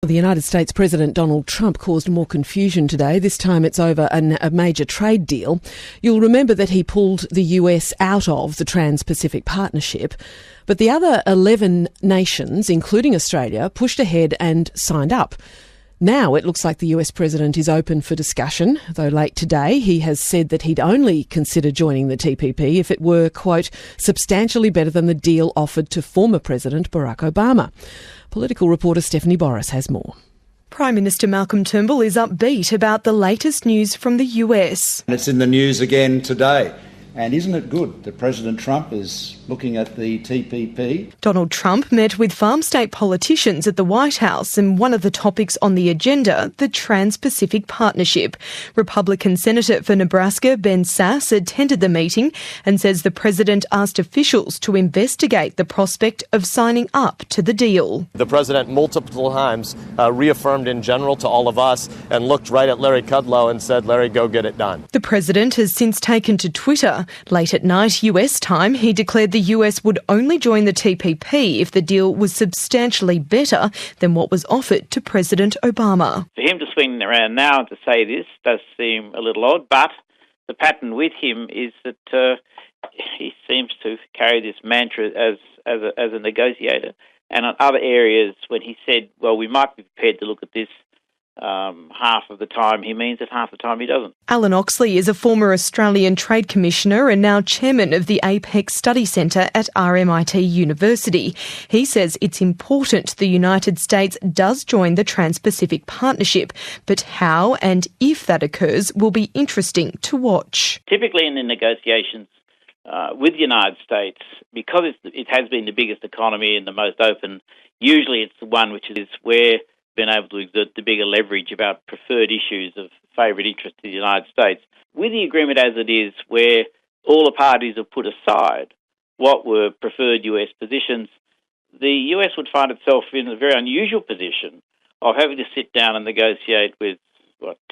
The United States President Donald Trump caused more confusion today. This time it's over a major trade deal. You'll remember that he pulled the US out of the Trans-Pacific Partnership. But the other 11 nations, including Australia, pushed ahead and signed up. Now it looks like the US President is open for discussion, though late today he has said that he'd only consider joining the TPP if it were, quote, substantially better than the deal offered to former President Barack Obama. Political reporter Stephanie Boris has more. Prime Minister Malcolm Turnbull is upbeat about the latest news from the US. It's in the news again today. And isn't it good that President Trump is looking at the TPP? Donald Trump met with farm state politicians at the White House, and one of the topics on the agenda, the Trans-Pacific Partnership. Republican Senator for Nebraska Ben Sasse attended the meeting and says the president asked officials to investigate the prospect of signing up to the deal. The president multiple times reaffirmed in general to all of us and looked right at Larry Kudlow and said, Larry, go get it done. The president has since taken to Twitter. Late at night, US time, he declared the US would only join the TPP if the deal was substantially better than what was offered to President Obama. For him to swing around now and to say this does seem a little odd, but the pattern with him is that he seems to carry this mantra as a negotiator. And on other areas, when he said, well, we might be prepared to look at this half of the time, he means it, half the time he doesn't. Alan Oxley is a former Australian Trade Commissioner and now chairman of the APEC Study Centre at RMIT University. He says it's important the United States does join the Trans-Pacific Partnership, but how and if that occurs will be interesting to watch. Typically in the negotiations with the United States, because it has been the biggest economy and the most open, usually it's the one which is where been able to exert the bigger leverage about preferred issues of favourite interest to the United States. With the agreement as it is, where all the parties have put aside what were preferred US positions, the US would find itself in a very unusual position of having to sit down and negotiate with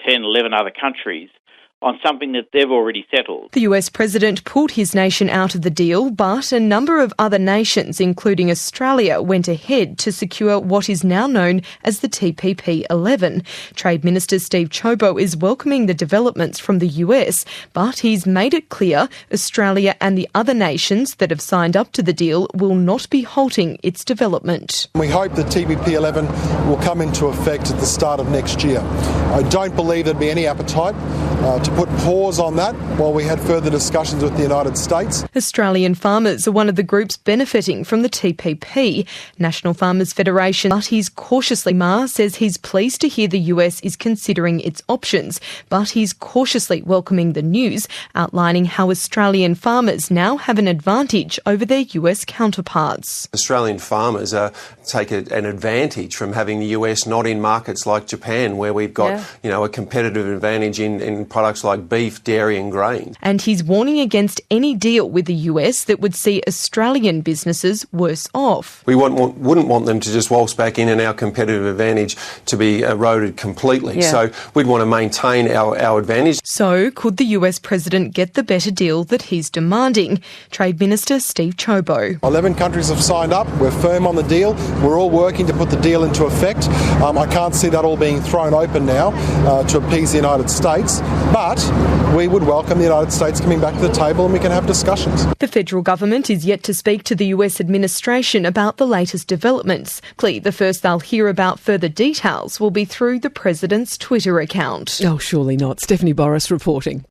10, 11 other countries on something that they've already settled. The US president pulled his nation out of the deal, but a number of other nations, including Australia, went ahead to secure what is now known as the TPP 11. Trade Minister Steve Ciobo is welcoming the developments from the US, but he's made it clear Australia and the other nations that have signed up to the deal will not be halting its development. We hope the TPP 11 will come into effect at the start of next year. I don't believe there'd be any appetite to put pause on that while we had further discussions with the United States. Australian farmers are one of the groups benefiting from the TPP. National Farmers Federation, but he's cautiously, Ma says he's pleased to hear the US is considering its options, but he's cautiously welcoming the news, outlining how Australian farmers now have an advantage over their US counterparts. Australian farmers take an advantage from having the US not in markets like Japan, where we've got a competitive advantage in products like beef, dairy and grain. And he's warning against any deal with the US that would see Australian businesses worse off. We wouldn't want them to just waltz back in and our competitive advantage to be eroded completely. So we'd want to maintain our advantage. So could the US president get the better deal that he's demanding? Trade Minister Steve Ciobo. 11 countries have signed up. We're firm on the deal. We're all working to put the deal into effect. I can't see that all being thrown open now to appease the United States. But we would welcome the United States coming back to the table and we can have discussions. The federal government is yet to speak to the US administration about the latest developments. The first they'll hear about further details will be through the president's Twitter account. Oh, surely not. Stephanie Boris reporting.